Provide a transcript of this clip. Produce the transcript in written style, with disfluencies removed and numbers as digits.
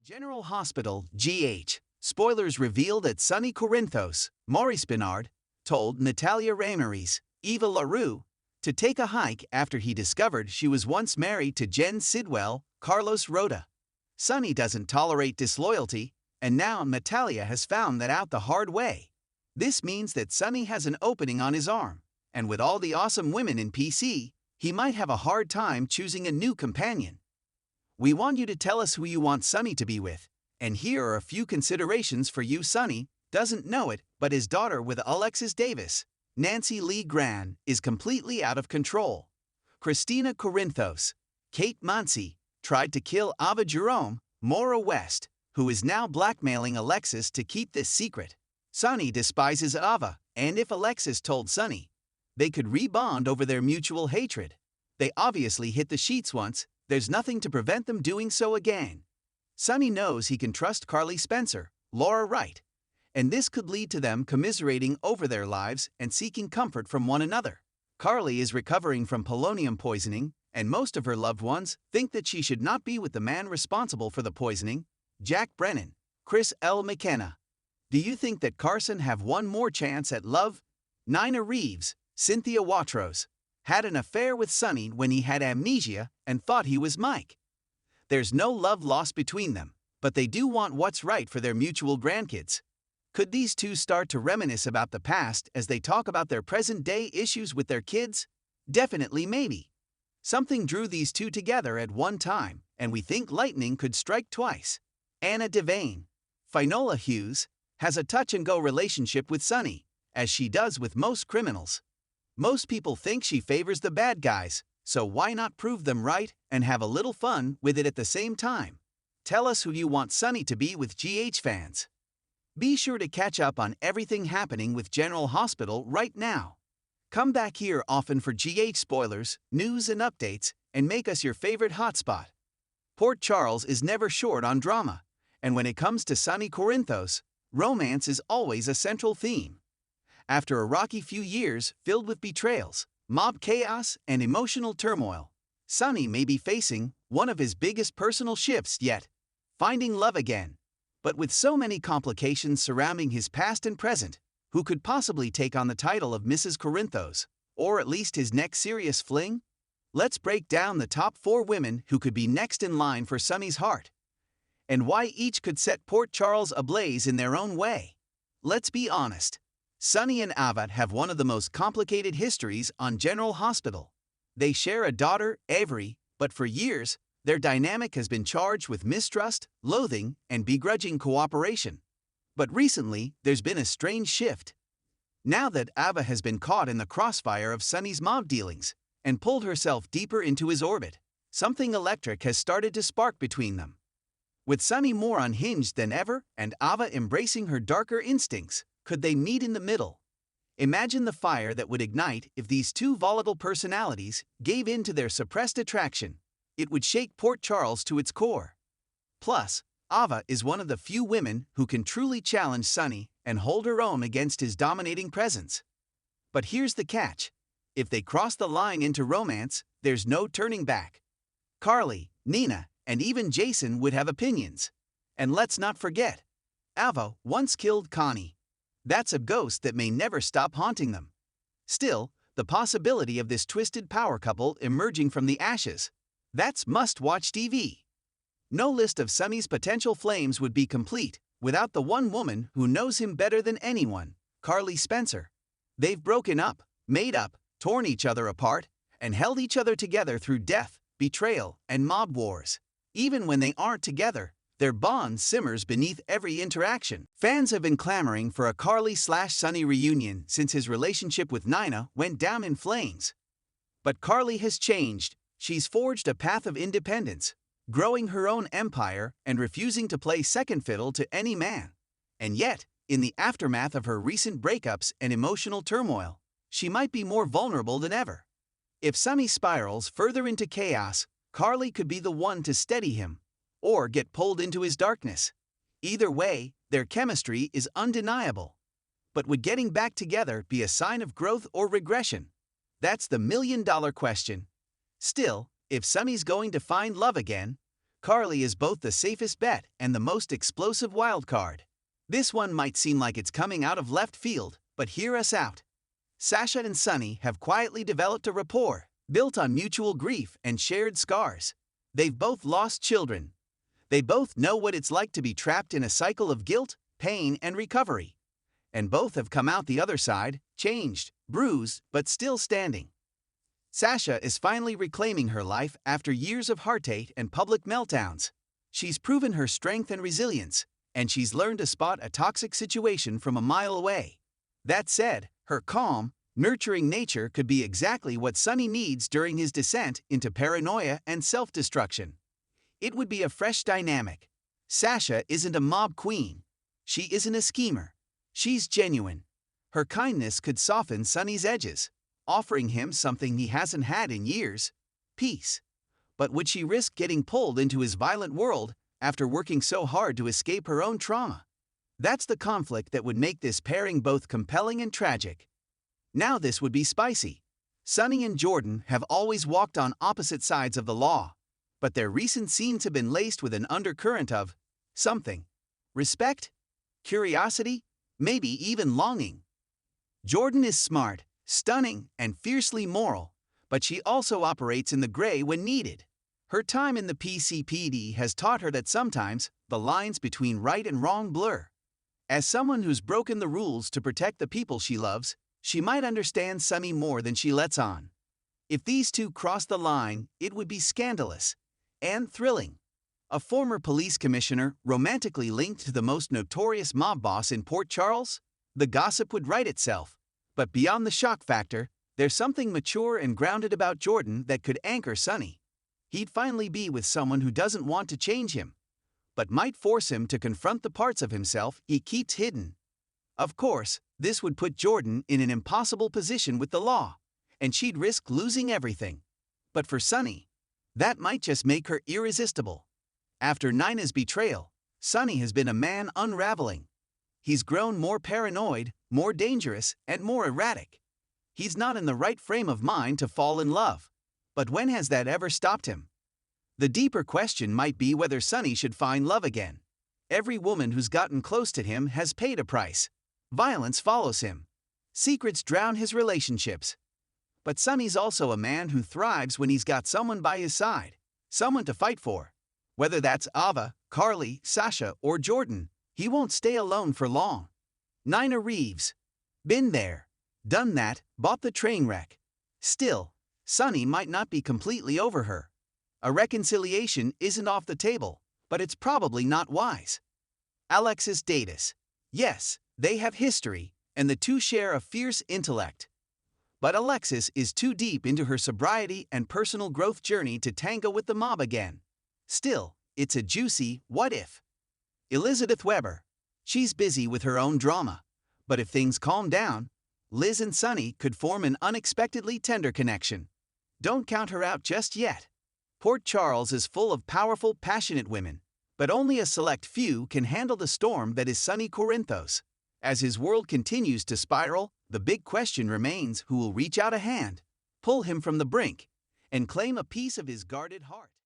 General Hospital, GH. Spoilers reveal that Sonny Corinthos, Maurice Bernard, told Natalia Ramirez, Eva LaRue, to take a hike after he discovered she was once married to Jen Sidwell, Carlos Rhoda. Sonny doesn't tolerate disloyalty, and now Natalia has found that out the hard way. This means that Sonny has an opening on his arm, and with all the awesome women in PC, he might have a hard time choosing a new companion. We want you to tell us who you want Sonny to be with, and here are a few considerations for you. Sonny doesn't know it, but his daughter with Alexis Davis, Nancy Lee Gran, is completely out of control. Christina Corinthos, Kate Mansi, tried to kill Ava Jerome, Maura West, who is now blackmailing Alexis to keep this secret. Sonny despises Ava, and if Alexis told Sonny, they could rebond over their mutual hatred. They obviously hit the sheets once. There's nothing to prevent them doing so again. Sonny knows he can trust Carly Spencer, Laura Wright, and this could lead to them commiserating over their lives and seeking comfort from one another. Carly is recovering from polonium poisoning, and most of her loved ones think that she should not be with the man responsible for the poisoning, Jack Brennan, Chris L. McKenna. Do you think that Carson have one more chance at love? Nina Reeves, Cynthia Watros, had an affair with Sonny when he had amnesia and thought he was Mike. There's no love lost between them, but they do want what's right for their mutual grandkids. Could these two start to reminisce about the past as they talk about their present-day issues with their kids? Definitely maybe. Something drew these two together at one time, and we think lightning could strike twice. Anna Devane, Finola Hughes, has a touch-and-go relationship with Sonny, as she does with most criminals. Most people think she favors the bad guys, so why not prove them right and have a little fun with it at the same time? Tell us who you want Sonny to be with GH fans. Be sure to catch up on everything happening with General Hospital right now. Come back here often for GH spoilers, news and updates, and make us your favorite hotspot. Port Charles is never short on drama, and when it comes to Sonny Corinthos, romance is always a central theme. After a rocky few years filled with betrayals, mob chaos, and emotional turmoil, Sonny may be facing one of his biggest personal shifts yet, finding love again. But with so many complications surrounding his past and present, who could possibly take on the title of Mrs. Corinthos, or at least his next serious fling? Let's break down the top 4 women who could be next in line for Sonny's heart, and why each could set Port Charles ablaze in their own way. Let's be honest. Sonny and Ava have one of the most complicated histories on General Hospital. They share a daughter, Avery, but for years, their dynamic has been charged with mistrust, loathing, and begrudging cooperation. But recently, there's been a strange shift. Now that Ava has been caught in the crossfire of Sonny's mob dealings and pulled herself deeper into his orbit, something electric has started to spark between them. With Sonny more unhinged than ever and Ava embracing her darker instincts, could they meet in the middle? Imagine the fire that would ignite if these two volatile personalities gave in to their suppressed attraction. It would shake Port Charles to its core. Plus, Ava is one of the few women who can truly challenge Sonny and hold her own against his dominating presence. But here's the catch. If they cross the line into romance, there's no turning back. Carly, Nina, and even Jason would have opinions. And let's not forget, Ava once killed Connie. That's a ghost that may never stop haunting them. Still, the possibility of this twisted power couple emerging from the ashes, that's must-watch TV. No list of Sonny's potential flames would be complete without the one woman who knows him better than anyone, Carly Spencer. They've broken up, made up, torn each other apart, and held each other together through death, betrayal, and mob wars. Even when they aren't together, their bond simmers beneath every interaction. Fans have been clamoring for a Carly/Sonny reunion since his relationship with Nina went down in flames. But Carly has changed. She's forged a path of independence, growing her own empire and refusing to play second fiddle to any man. And yet, in the aftermath of her recent breakups and emotional turmoil, she might be more vulnerable than ever. If Sonny spirals further into chaos, Carly could be the one to steady him, or get pulled into his darkness. Either way, their chemistry is undeniable. But would getting back together be a sign of growth or regression? That's the million-dollar question. Still, if Sonny's going to find love again, Carly is both the safest bet and the most explosive wild card. This one might seem like it's coming out of left field, but hear us out. Sasha and Sonny have quietly developed a rapport, built on mutual grief and shared scars. They've both lost children. They both know what it's like to be trapped in a cycle of guilt, pain, and recovery. And both have come out the other side, changed, bruised, but still standing. Sasha is finally reclaiming her life after years of heartache and public meltdowns. She's proven her strength and resilience, and she's learned to spot a toxic situation from a mile away. That said, her calm, nurturing nature could be exactly what Sonny needs during his descent into paranoia and self-destruction. It would be a fresh dynamic. Sasha isn't a mob queen. She isn't a schemer. She's genuine. Her kindness could soften Sonny's edges, offering him something he hasn't had in years: peace. But would she risk getting pulled into his violent world after working so hard to escape her own trauma? That's the conflict that would make this pairing both compelling and tragic. Now this would be spicy. Sonny and Jordan have always walked on opposite sides of the law, but their recent scenes have been laced with an undercurrent of something: respect, curiosity, maybe even longing. Jordan is smart, stunning, and fiercely moral, but she also operates in the gray when needed. Her time in the PCPD has taught her that sometimes the lines between right and wrong blur. As someone who's broken the rules to protect the people she loves, she might understand Sonny more than she lets on. If these two cross the line, it would be scandalous and thrilling. A former police commissioner romantically linked to the most notorious mob boss in Port Charles? The gossip would write itself. But beyond the shock factor, there's something mature and grounded about Jordan that could anchor Sonny. He'd finally be with someone who doesn't want to change him, but might force him to confront the parts of himself he keeps hidden. Of course, this would put Jordan in an impossible position with the law, and she'd risk losing everything. But for Sonny, that might just make her irresistible. After Nina's betrayal, Sonny has been a man unraveling. He's grown more paranoid, more dangerous, and more erratic. He's not in the right frame of mind to fall in love. But when has that ever stopped him? The deeper question might be whether Sonny should find love again. Every woman who's gotten close to him has paid a price. Violence follows him. Secrets drown his relationships. But Sonny's also a man who thrives when he's got someone by his side, someone to fight for. Whether that's Ava, Carly, Sasha, or Jordan, he won't stay alone for long. Nina Reeves. Been there, done that, bought the train wreck. Still, Sonny might not be completely over her. A reconciliation isn't off the table, but it's probably not wise. Alexis Datas. Yes, they have history, and the two share a fierce intellect. But Alexis is too deep into her sobriety and personal growth journey to tango with the mob again. Still, it's a juicy what if. Elizabeth Weber. She's busy with her own drama. But if things calm down, Liz and Sonny could form an unexpectedly tender connection. Don't count her out just yet. Port Charles is full of powerful, passionate women, but only a select few can handle the storm that is Sonny Corinthos. As his world continues to spiral, the big question remains: who will reach out a hand, pull him from the brink, and claim a piece of his guarded heart?